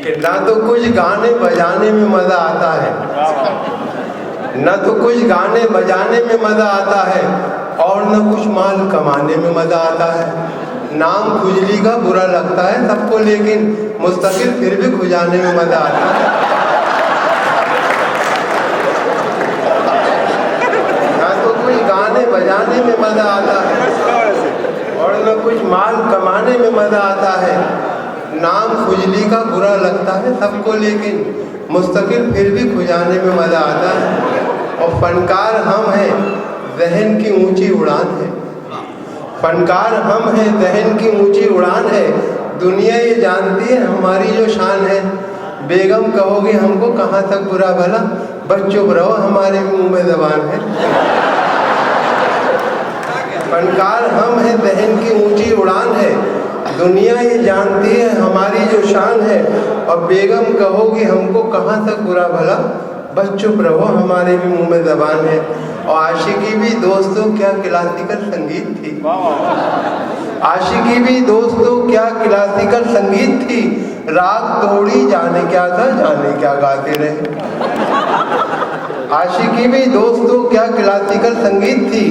कि ना तो कुछ गाने बजाने में मजा आता है, न तो कुछ गाने बजाने में मजा आता है, और न कुछ माल कमाने में मजा आता है। नाम खुजली का बुरा लगता है सबको, लेकिन मुस्तकिल फिर भी खुजाने में मजा आता है। ना तो कुछ गाने बजाने में मजा आता है, और न कुछ माल कमाने में मजा आता है। नाम खुजली का बुरा लगता है सबको, लेकिन मुस्तकिल फिर भी खुजाने में मजा आता है। और फनकार हम हैं, ज़हन की ऊंची उड़ान है। फनकार हम हैं, ज़हन की ऊंची उड़ान है। दुनिया ये जानती है हमारी जो शान है। बेगम कहोगे हमको कहाँ तक बुरा भला, बस चुप रहो हमारे मुंह में ज़बान है। फनकार हम हैं, ज़हन की ऊंची उड़ान है। दुनिया ये जानती है हमारी जो शान है। और बेगम कहोगी हमको कहाँ तक बुरा भला, बस चुप रहो हमारे भी मुंह में ज़बान है। और आशिकी भी दोस्तों क्या क्लासिकल संगीत थी। आशिकी भी दोस्तों क्या क्लासिकल संगीत थी। राग तोड़ी जाने क्या था, जाने क्या गाते रहे। आशिकी भी दोस्तों क्या क्लासिकल संगीत थी।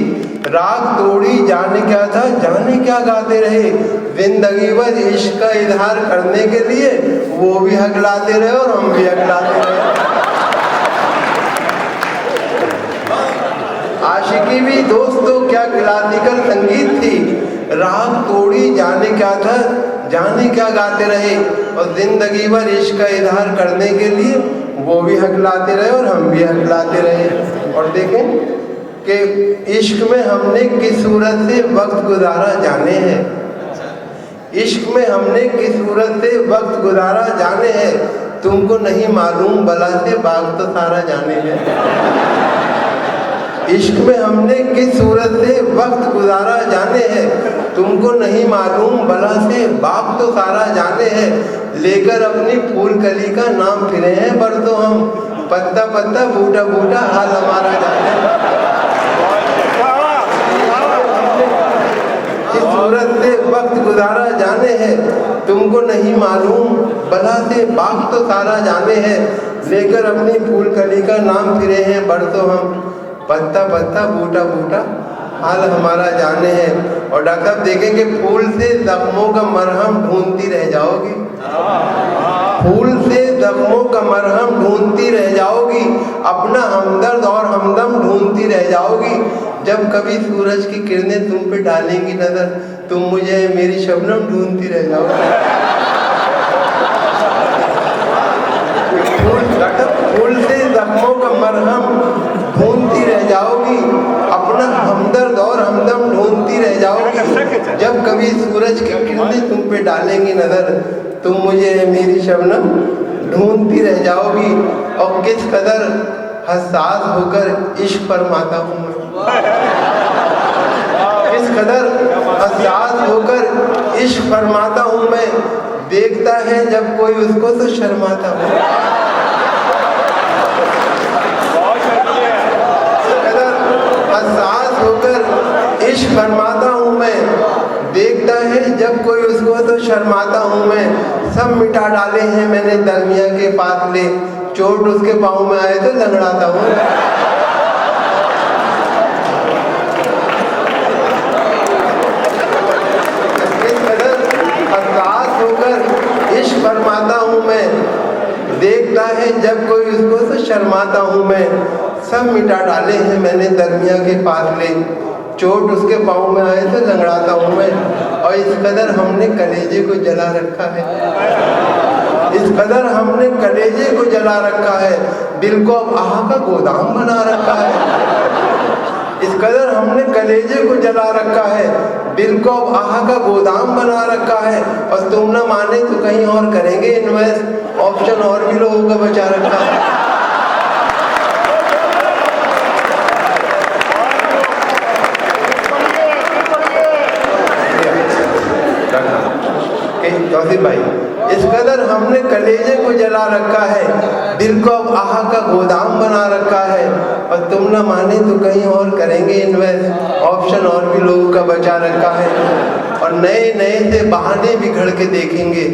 राग तोड़ी जाने क्या था, जाने क्या गाते रहे। जिंदगी भर इश्क का इजहार करने के लिए वो भी हकलाते रहे और हम भी हकलाते रहे। आशिकी भी दोस्तों क्या क्लासिकल संगीत थी। राग तोड़ी जाने क्या था, जाने क्या गाते रहे। और जिंदगी भर इश्क का इजहार करने के लिए वो भी हकलाते रहे और हम भी हकलाते रहे। और देखें कि इश्क में हमने किस सूरत से वक्त गुजारा जाने हैं। इश्क में हमने किस सूरत से वक्त गुजारा जाने हैं। तुमको नहीं मालूम बला से बाग तो सारा जाने हैं। इश्क में हमने किस सूरत से वक्त गुजारा जाने हैं। तुमको नहीं मालूम बला से बाग तो सारा जाने हैं। लेकर अपनी फूल कली का नाम फिरे हैं बरसों हम, पत्ता पत्ता बूटा बूटा हाल हमारा जाने हैं। इस सूरत से वक्त गुजारा जाने हैं। तुमको नहीं मालूम बला से बाग तो सारा जाने हैं। लेकर अपनी फूल कली का नाम फिरे हैं बरसों हम, पत्ता पत्ता बूटा बूटा हाल हमारा जाने हैं। और डॉक्टर साहब देखेंगे फूल से जख्मों का मरहम ढूंढती रह जाओगी। फूल से जख्मों का मरहम ढूंढती रह जाओगी। अपना हमदर्द और हमदम ढूंढती रह जाओगी। जब कभी सूरज की किरणें तुम पे डालेंगी नजर, तुम मुझे मेरी शबनम ढूंढती रह जाओगी। फूल से जख्मों का मरहम ढूंढती रह जाओगी। अपना हमदर्द और हमदम ढूंढती रह जाओगी। जब कभी सूरज की किरणें तुम पे डालेंगी नजर, तुम मुझे मेरी शबनम ढूंढती रह जाओगी। और किस कदर हसास होकर इश्क फरमाता हूँ मैं। किस कदर हसास होकर इश्क फरमाता हूँ मैं। देखता है जब कोई उसको तो शर्माता हूँ। हसास होकर इश्क फरमाता हूँ मैं। देखता है जब कोई उसको तो शर्माता हूँ मैं। सब मिटा डाले हैं मैंने दरमिया के फासले, चोट उसके पाँव में आए तो लंगड़ाता हूँ। इस कदर हसास होकर इश्क फरमाता हूँ मैं। देखता है जब कोई उसको तो शर्माता हूँ मैं। सब मिटा डाले हैं मैंने दरमिया के फासले, चोट उसके पाँव में आए तो लंगड़ाता हूँ मैं। और इस कदर हमने कलेजे को जला रखा है। इस कदर हमने कलेजे को जला रखा है। दिल को अब आह का गोदाम बना रखा है। इस कदर हमने कलेजे को जला रखा है। दिल को अब आह का गोदाम बना रखा है। और तुम ना माने तो कहीं और करेंगे इन्वेस्ट, ऑप्शन और भी लोगों का बचा रखा है। चौधरी भाई, इस कदर हमने कलेजे को जला रखा है। दिल को अब आह का गोदाम बना रखा है। और तुम ना माने तो कहीं और करेंगे इन्वेस्ट, ऑप्शन और भी लोगों का बचा रखा है। और नए नए से बहाने बिगड़ के देखेंगे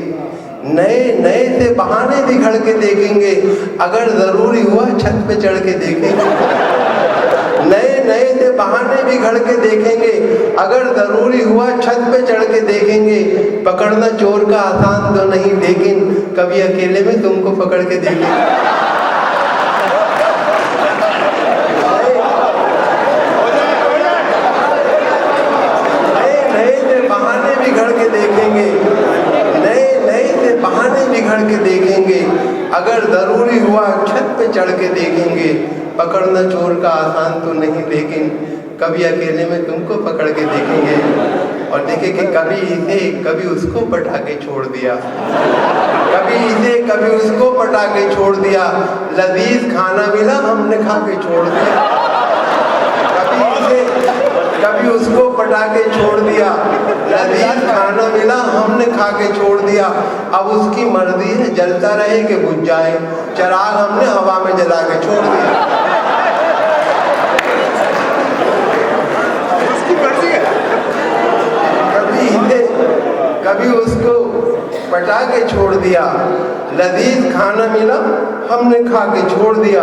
नए नए से बहाने बिगड़ के देखेंगे, अगर जरूरी हुआ छत पे चढ़ के देखेंगे। नए नए से बहाने बिगड़ के देखेंगे, अगर जरूरी हुआ छत पे चढ़ के देखेंगे। पकड़ना चोर का आसान तो नहीं, लेकिन कभी अकेले में तुमको पकड़ के देखेंगे। नए से बहाने बिगड़ के देखेंगे, नए नए से बहाने बिगड़ के देखेंगे, अगर जरूरी हुआ छत पे चढ़ के देखेंगे। पकड़ना चोर का आसान तो नहीं, लेकिन कभी अकेले में तुमको पकड़ के देखेंगे। और देखे कि कभी इसे कभी उसको पटा के छोड़ दिया, कभी इसे कभी उसको पटा के छोड़ दिया। लजीज खाना मिला हमने खा के छोड़ दिया, कभी इसे कभी उसको पटा के छोड़ दिया। लजीज खाना मिला हमने खा के छोड़ दिया। अब उसकी मर्जी है जलता रहे कि बुझ जाए, चिराग हमने हवा में जला के छोड़ दिया। कभी उसको पटा के छोड़ दिया। लजीज खाना मिला हमने खा के छोड़ दिया।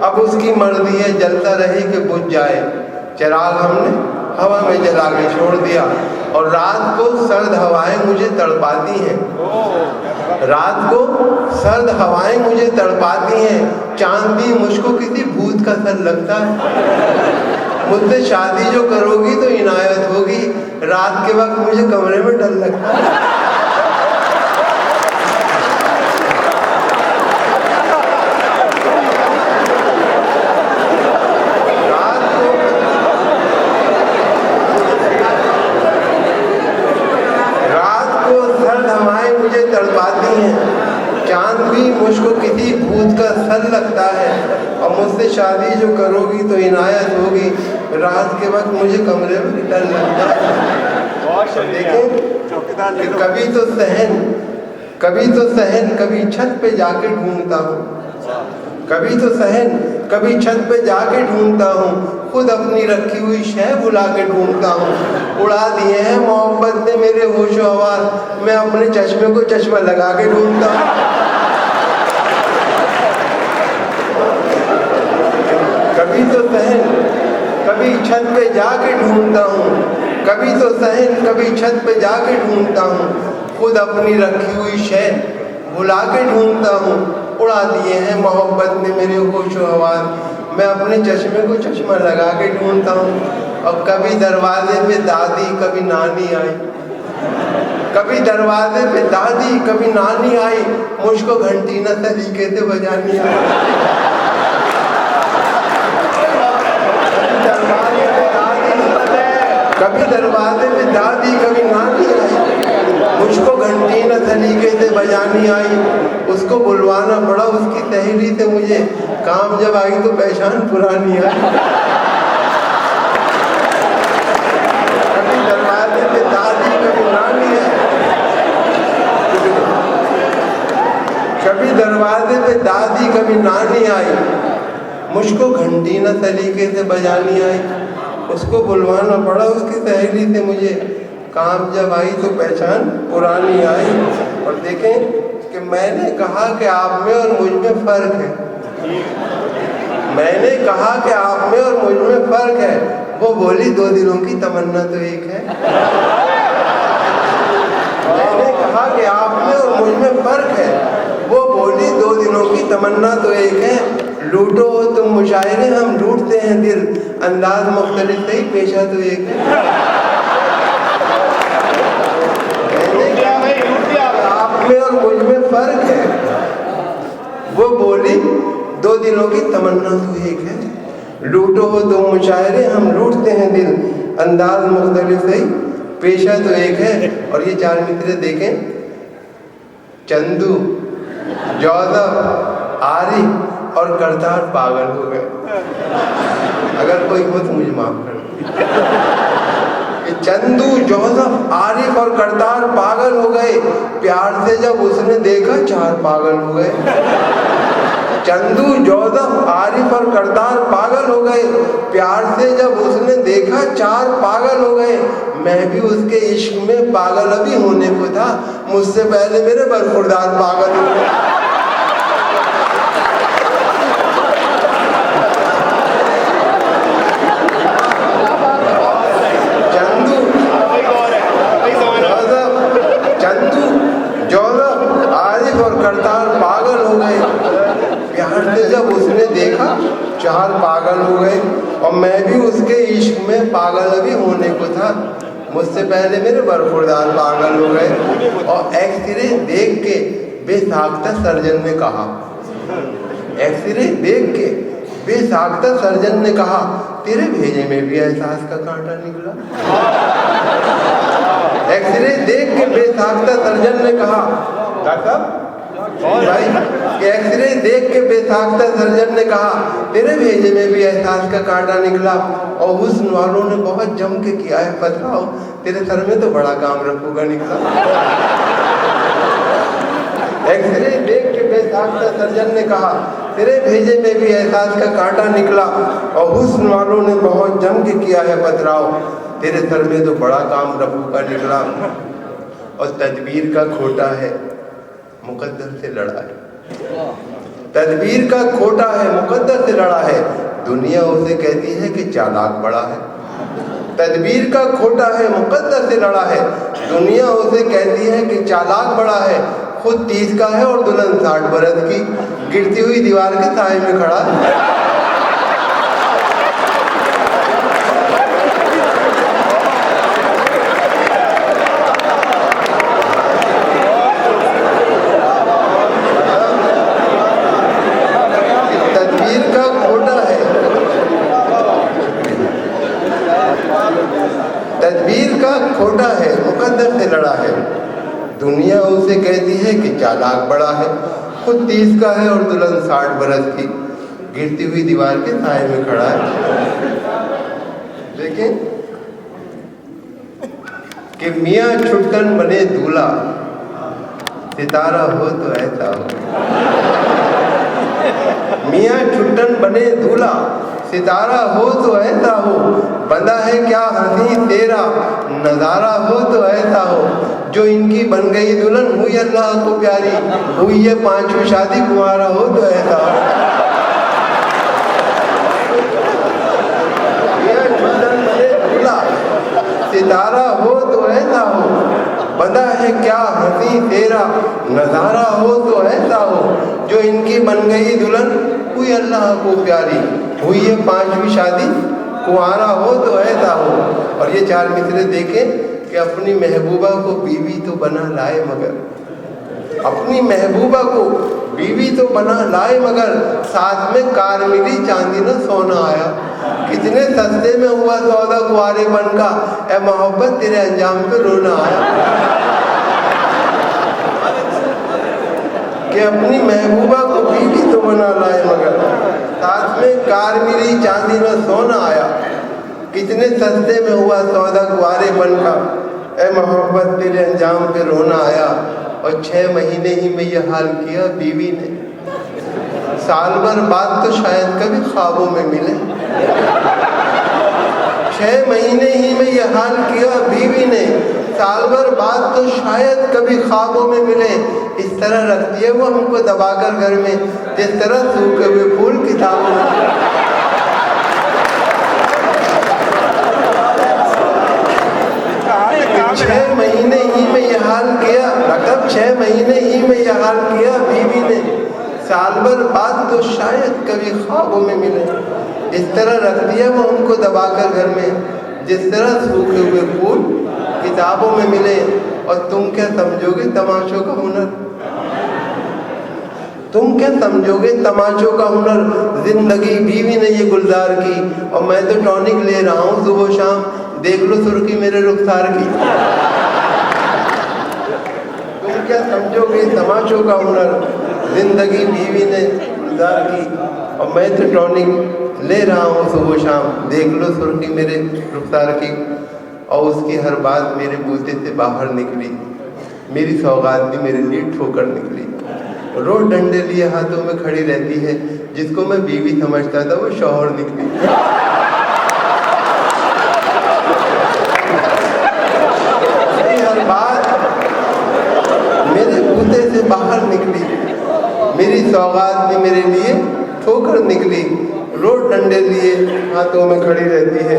अब उसकी मर्जी है जलता रहे कि बुझ जाए, चिराग हमने हवा में जला के छोड़ दिया। और रात को सर्द हवाएं मुझे तड़पाती हैं, रात को सर्द हवाएं मुझे तड़पाती हैं। चांद भी मुझको किसी भूत का सर लगता है। मुझसे शादी जो करोगी तो इनायत होगी, रात के वक्त मुझे कमरे में डर लगता है। रात को सर्द हवाएं मुझे तड़पाती हैं, चांद भी मुझको किसी भूत का सर लगता है। और मुझसे शादी जो करोगी तो इनायत होगी, रात के वक्त मुझे कमरे में डर लगता है। देखें कभी तो सहन कभी छत पे जाके ढूंढता हूँ, कभी तो सहन कभी छत पे जाके ढूंढता हूँ। खुद अपनी रखी हुई शय बुला के ढूंढता हूँ। उड़ा दिए हैं मोहब्बत ने मेरे होशो हवास, मैं अपने चश्मे को चश्मा लगा के ढूंढता हूँ। कभी तो सहन कभी छत पे जाके ढूंढता हूँ, कभी तो सहन कभी छत पे जाके ढूंढता हूँ। खुद अपनी रखी हुई शय बुला के ढूंढता हूँ। उड़ा दिए हैं मोहब्बत ने मेरे होशो हवास, मैं अपने चश्मे को चश्मा लगा के ढूंढता हूँ। और कभी दरवाजे पे दादी कभी नानी आई, कभी दरवाजे पे दादी कभी नानी आई, मुझको घंटी न तरीके से बजानी आई। कभी दरवाजे पे दादी कभी नानी आई, मुझको घंटी न सलीके से बजानी आई। उसको बुलवाना पड़ा उसकी सहेली से मुझे, काम जब आई तो पहचान पुरानी आई। कभी दरवाजे पे दादी कभी नानी आई, कभी दरवाजे पे दादी कभी नानी आई, मुझको घंटी न सलीके से बजानी आई। उसको बुलवाना पड़ा उसकी सहेली से मुझे, काम जब आई तो पहचान पुरानी आई। और देखें कि मैंने कहा कि आप में और मुझ में फर्क है, मैंने कहा कि आप में और मुझ में फर्क है। वो बोली 2 दिनों की तमन्ना तो एक है। मैंने कहा कि आप में और मुझ में फर्क है, वो बोली 2 दिनों की तमन्ना तो एक है। लूटो तुम मुशायरे हम लूटते हैं दिल, अंदाज मुख्तलिफ सही पेशा तो एक है। आप में और मुझ में फर्क है, वो बोली 2 दिनों की तमन्ना तो एक है। लूटो तुम मुशायरे हम लूटते हैं दिल, अंदाज मुख्तलिफ सही पेशा तो एक है। और ये 4 मित्र देखें, चंदू, जोसेफ, आरिफ और करतार पागल हो गए। अगर कोई हो तो मुझे माफ कर दो। चंदू, जोसेफ, आरिफ और करतार पागल हो गए। प्यार से जब उसने देखा 4 पागल हो गए। चंदू, जोधफ, आरिफ और करतार पागल हो गए। प्यार से जब उसने देखा चार पागल हो गए। मैं भी उसके इश्क में पागल अभी होने को था, मुझसे पहले मेरे बरखुरदार पागल हो गए। चंदू, जोधफ, आरिफ और करतार पागल हो गए। प्यार से जब उसने देखा चार पागल हो गए। और मैं भी उसके इश्क में पागल अभी होने को था, मुझसे पहले मेरे बरखुरदार पागल हो गए। और एक्सरे देख के बेसाख्ता सर्जन ने कहा, एक्सरे देख के बेसाख्ता सर्जन ने कहा, तेरे भेजे में भी एहसास का कांटा निकला। एक्सरे देख के बेसाख्ता सर्जन ने कहा, डॉक्टर भाई, एक्सरे देख के बेसाख्ता सर्जन ने कहा, तेरे भेजे में भी एहसास का कांटा निकला। और हुस्न वालों ने बहुत जम के किया है पथराव, तेरे सर में तो बड़ा काम रखूंगा निकला। एक्सरे देख के बेसाख्ता सर्जन ने कहा, तेरे भेजे में भी एहसास का कांटा निकला। और हुस्न वालों ने बहुत जम के किया है पथराव, तेरे सर में तो बड़ा काम रखूंगा निकला। और तदबीर का खोटा है, मुकद्दर से लड़ा है। तदबीर का खोटा है, मुकद्दर से लड़ा है। दुनिया उसे कहती है कि चालाक बड़ा है। तदबीर का खोटा है, मुकद्दर से लड़ा है। दुनिया उसे कहती है कि चालाक बड़ा है। खुद 30 का है और दुल्हन 60 बरस की, गिरती हुई दीवार के साए में खड़ा है। तदबीर का खोटा है, मुकद्दर से लड़ा है। दुनिया उसे कहती है कि चालाक बड़ा है। खुद 30 का है और दुल्हन 60 बरस की, गिरती हुई दीवार के साए में खड़ा है। देखें कि मियाँ छुट्टन बने दूल्हा, सितारा हो तो ऐसा हो। मियाँ छुट्टन बने दूल्हा, सितारा हो तो ऐसा हो। बंदा है क्या हंसी तेरा, नजारा हो तो ऐसा हो। जो इनकी बन गई दुल्हन हुई अल्लाह को प्यारी, हुई ये 5वीं शादी, कुंवारा हो तो ऐसा हो। मियाँ छुट्टन बने दूल्हा, सितारा हो तो ऐसा हो। बंदा है क्या हंसी तेरा, नजारा हो तो ऐसा हो। जो इनकी बन गई दुल्हन हुई अल्लाह को प्यारी, हुई ये 5वीं शादी, कुंवारा हो तो ऐसा हो। और ये 4 मिसरे देखें कि अपनी महबूबा को बीवी तो बना लाए मगर, अपनी महबूबा को बीवी तो बना लाए मगर, साथ में कार मिली चांदी न सोना आया। कितने सस्ते में हुआ सौदा कुंवारेपन का, ए मोहब्बत तेरे अंजाम पे रोना आया। कि अपनी महबूबा को बीवी तो बना लाए मगर, साथ में कार मिली चांदी न सोना आया। कितने सस्ते में हुआ सौदा कुंवारेपन का, ए मोहब्बत तेरे अंजाम पे रोना आया। और 6 महीने ही में ये हाल किया बीवी ने, साल भर बाद तो शायद कभी ख्वाबों में मिले। 6 महीने ही में ये हाल किया बीवी ने, साल भर बाद तो शायद कभी ख्वाबों में मिले। इस तरह रखती है वो हमको दबाकर घर में, जिस तरह सूखे हुए फूल किताबों में। 6 महीने ही में ये हाल किया, मतलब 6 महीने ही में ये हाल किया बीवी ने, साल भर बाद तो शायद कभी ख्वाबों में मिले। इस तरह रखती है वो हमको दबाकर घर में, जिस तरह सूखे हुए फूल किताबों में मिले। और तुम क्या समझोगे तमाशों का हुनर, तुम क्या समझोगे तमाशों का हुनर। जिंदगी बीवी ने ये गुलजार की, और मैं तो टॉनिक ले रहा हूँ सुबह शाम, देख लो सुर्खी मेरे रुखसार की। तुम क्या समझोगे तमाशों का हुनर, जिंदगी बीवी ने गुलजार की, और मैं तो टॉनिक ले रहा हूँ सुबह शाम, देख लो सुर्खी मेरे रुखसार की। और उसकी हर बात मेरे बूते से बाहर निकली, मेरी सौगात भी मेरे लिए ठोकर निकली। रोज डंडे लिए हाथों में खड़ी रहती है। जिसको मैं बीवी समझता था वो शौहर निकली। हर बात मेरे बूते से बाहर निकली, मेरी सौगात में मेरे लिए ठोकर निकली। रोज डंडे लिए हाथों में खड़ी रहती है।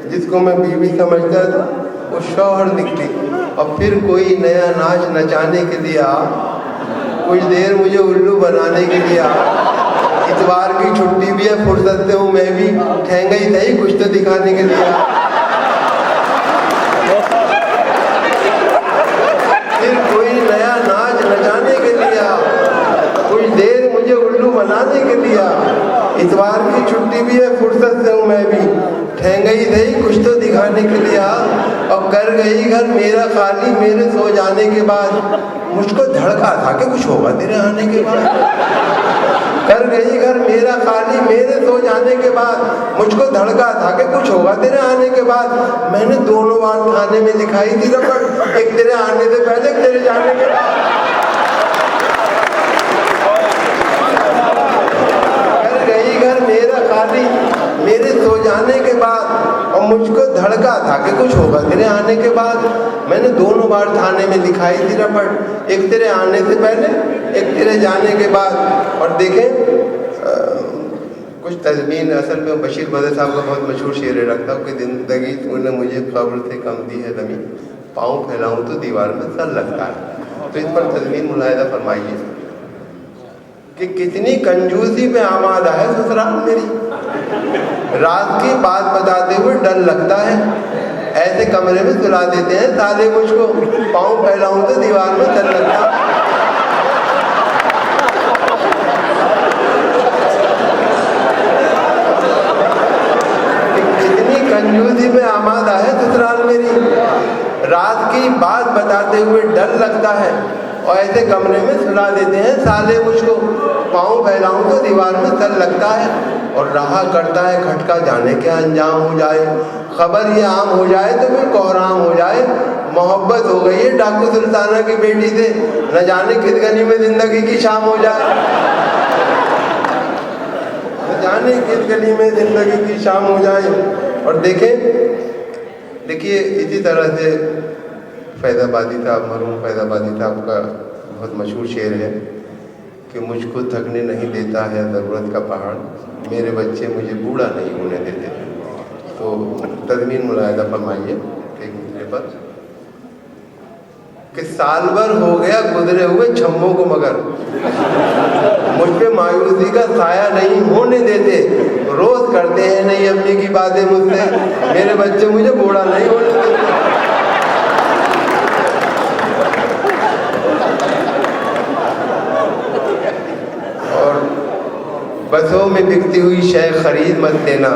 जिसको मैं बीवी समझता था वो शौहर निकली। और फिर कोई नया नाच नचाने के लिए आ, कुछ देर मुझे उल्लू बनाने के लिए आ। इतवार की छुट्टी भी है, फुर्सत से हूँ मैं भी, ठहंगा ही सही कुछ तो दिखाने के लिए आ। फिर कोई नया नाच नचाने के लिए आ, कुछ देर मुझे उल्लू बनाने के लिए आ। इतवार की छुट्टी भी है, फुर्सत से हूँ मैं भी, ठहंगा ही सही कुछ तो दिखाने के लिए आ। और कर गई घर मेरा खाली मेरे सो जाने के बाद। मुझको धड़का था कि कुछ होगा तेरे आने के बाद। कर गई घर मेरा खाली मेरे सो जाने के बाद। मुझको धड़का था कि कुछ होगा तेरे आने के बाद। मैंने दोनों बार थाने में दिखाई थी रपट, एक तेरे आने से पहले, एक तेरे जाने के बाद। कर गई घर मेरा खाली मेरे सो जाने के बाद। और मुझको धड़का था कि कुछ होगा तेरे आने के बाद। मैंने दोनों बार थाने में दिखाई थी रपट, एक तेरे आने से पहले, एक तेरे जाने के बाद। और देखें कुछ तज़मीन, असल में बशीर बदर साहब का बहुत मशहूर शेर रखता हूँ कि जिंदगी तूने मुझे कब्र से कम दी है ज़मीन, पाँव फैलाऊँ तो दीवार में सर लगता है। तो इस पर तज़मीन मुलाहिज़ा फरमाइए कि कितनी कंजूसी में आमादा है ससुराल मेरी। रात की बात बताते हुए डर लगता है, ऐसे कमरे में सुला देते हैं साले मुझको, पाँव फैलाऊं तो दीवार में सर लगता है। कितनी कंजूसी में आमादा है ससुराल मेरी। रात की बात बताते हुए डर लगता है और ऐसे कमरे में सुला देते हैं साले मुझको, पाँव फैलाऊं तो दीवार में सर लगता है। और रहा करता है खटका, जाने क्या अंजाम हो जाए। खबर ये आम हो जाए तो फिर कोहराम हो जाए। मोहब्बत हो गई है डाकू सुल्ताना की बेटी से, न जाने किस गली में जिंदगी की शाम हो जाए। न जाने किस गली में जिंदगी की शाम हो जाए। और देखिए इसी तरह से फैज़ाबादी साहब, मरहूम फैज़ाबादी साहब का बहुत मशहूर शेर है कि मुझको थकने नहीं देता है ज़रूरत का पहाड़, मेरे बच्चे मुझे बूढ़ा नहीं होने देते। तो तज़मीन मुलाहिज़ा फरमाइए एक दूसरे पर कि साल भर हो गया गुजरे हुए छम्मों को मगर मुझ पे मायूसी का साया नहीं होने देते। रोज करते हैं नहीं अम्मी की बातें मुझसे, मेरे बच्चे मुझे बूढ़ा नहीं होने देते। बसों में बिकती हुई शय खरीद मत लेना,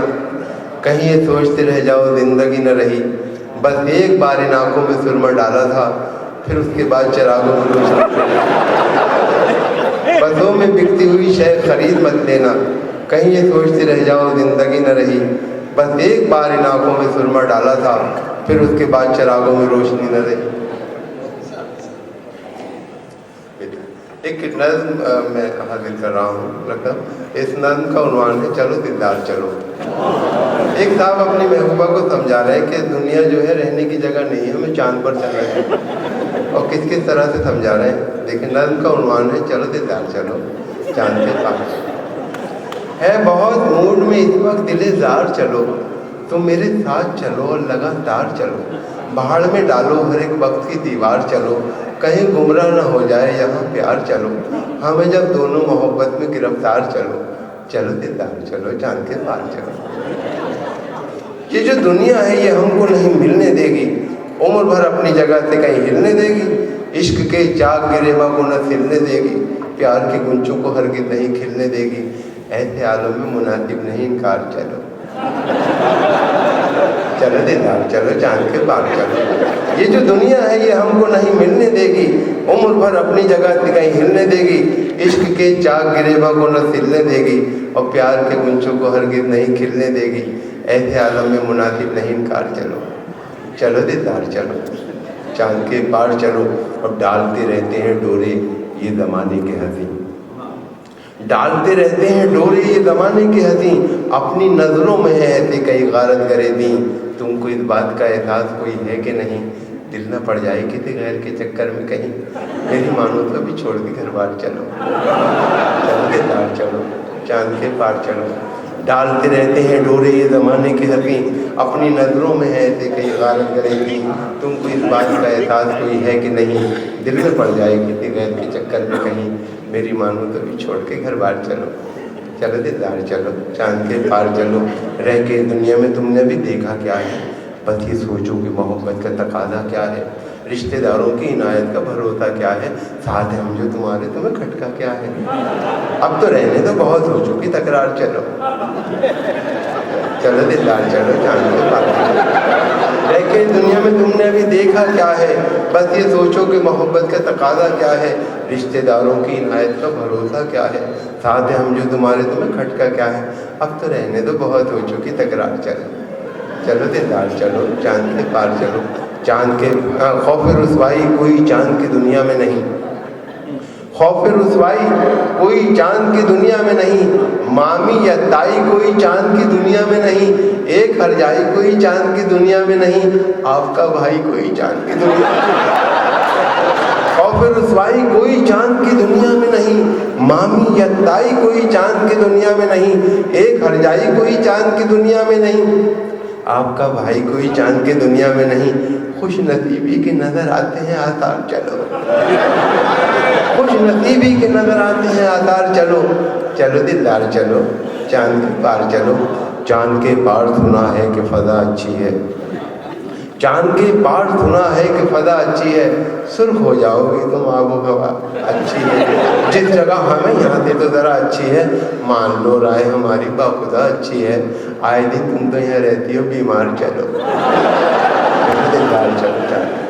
कहीं ये सोचते रह जाओ जिंदगी न रही। बस एक बार इन आंखों में सुरमा डाला था, फिर उसके बाद चरागों में रोशनी। बसों में बिकती हुई शय खरीद मत लेना, कहीं ये सोचते रह जाओ जिंदगी न रही। बस एक बार इन आंखों में सुरमा डाला था, फिर उसके बाद चरागों में रोशनी न रही। एक नज़्म मैं हाजिर कर रहा हूँ, मतलब इस नज़्म का उन्वान है चलो दिलदार चलो। एक साहब अपनी महबूबा को समझा रहे हैं कि दुनिया जो है रहने की जगह नहीं है, हमें चांद पर चल रहे हैं। और किस किस तरह से समझा रहे हैं, देखिए नज़्म का उन्वान है चलो दिलदार चलो चांद के पास। है बहुत मूड में इस वक्त दिले जार चलो, तुम मेरे साथ चलो और लगातार चलो। भाड़ में डालो हर एक वक्त की दीवार चलो, कहीं गुमराह न हो जाए यहाँ प्यार चलो। हमें जब दोनों मोहब्बत में गिरफ्तार चलो, चलो दिलदार चलो चांद के पार चलो। ये जो दुनिया है ये हमको नहीं मिलने देगी, उम्र भर अपनी जगह से कहीं हिलने देगी। इश्क के चाक गिरेबा को न सिलने देगी, प्यार के गुंचों को हरगिज़ नहीं खिलने देगी। ऐसे आलम में मुनासिब नहीं इनकार चलो, चलो दिलदार चलो चांद के पार चलो। ये जो दुनिया है ये हमको नहीं मिलने देगी, उम्र भर अपनी जगह से कहीं हिलने देगी। इश्क के चाक गिरेबा को न सिलने देगी, और प्यार के गुंचों को हरगिज़ नहीं खिलने देगी। ऐसे आलम में मुनासिब नहीं इनकार चलो, चलो दिलदार चलो चांद के पार चलो। अब डालते रहते हैं डोरे ये ज़माने के हसीन, डालते रहते हैं डोरे ये जमाने की हंसी, अपनी नजरों में है ऐसे कई गारत करे दी। तुमको इस बात का एहसास कोई है कि नहीं, दिल न पड़ जाए किसी गैर के चक्कर में कहीं। मेरी मानो तो अभी छोड़ के घर बार चलो, चलो के तार चलो, चांद के पार चलो। डालते रहते हैं डोरे ये जमाने की हंसी, अपनी नजरों में है ऐसे कई गारत करेगी। तुमको इस बात का एहसास कोई है कि नहीं, दिल में पड़ जाए किसी गैर के चक्कर में कहीं। मेरी मानो तो भी छोड़ के घर बार चलो, चलो दिलदार चलो, चांद के पार चलो। रह के दुनिया में तुमने भी देखा क्या है, बस ये सोचो कि मोहब्बत का तकाजा क्या है, रिश्तेदारों की इनायत का भरोसा क्या है, साथ हम जो तुम्हारे तुम्हें खटका क्या है। अब तो रहने तो बहुत हो चुकी तकरार, चलो चलो दिलदार चलो, चांद के पार चलो। रह के दुनिया में तुमने अभी देखा क्या है, बस ये सोचो कि मोहब्बत का तकाजा क्या है, रिश्तेदारों की इनायत का भरोसा क्या है, साथ हम जो तुम्हारे तुम्हें खटका क्या है। अब तो रहने तो बहुत हो चुकी तकरार, चलो चलो दिलदार चलो, चांद के पार चलो। चांद के खौफ रुसवाई कोई चांद की दुनिया में नहीं, खौफ रुसवाई कोई चांद की दुनिया में नहीं, मामी या ताई कोई चांद की दुनिया में नहीं, एक हरजाई कोई चांद की दुनिया में नहीं, आपका भाई कोई चांद की दुनिया में। खौफ रुसवाई कोई चांद की दुनिया में नहीं, मामी या ताई कोई चांद की दुनिया में नहीं, एक हरजाई कोई चांद की दुनिया में नहीं, आपका भाई कोई चांद की दुनिया में नहीं। खुश नसीबी के नजर आते हैं आसार, चलो खुश नसीबी के नजर आते हैं आसार, चलो चलो दिलदार चलो, चांद के पार चलो। चांद के पार सुना है कि फजा अच्छी है, चांद के पार सुना है कि फजा अच्छी है, सुर्ख हो जाओगी तुम आबो हवा अच्छी है। जिस जगह हमें यहाँ से तो ज़रा अच्छी है, मान लो राय हमारी बाखुदा अच्छी है। आए दिन तुम तो यहाँ रहती हो बीमार, चलो दिलदार चलो।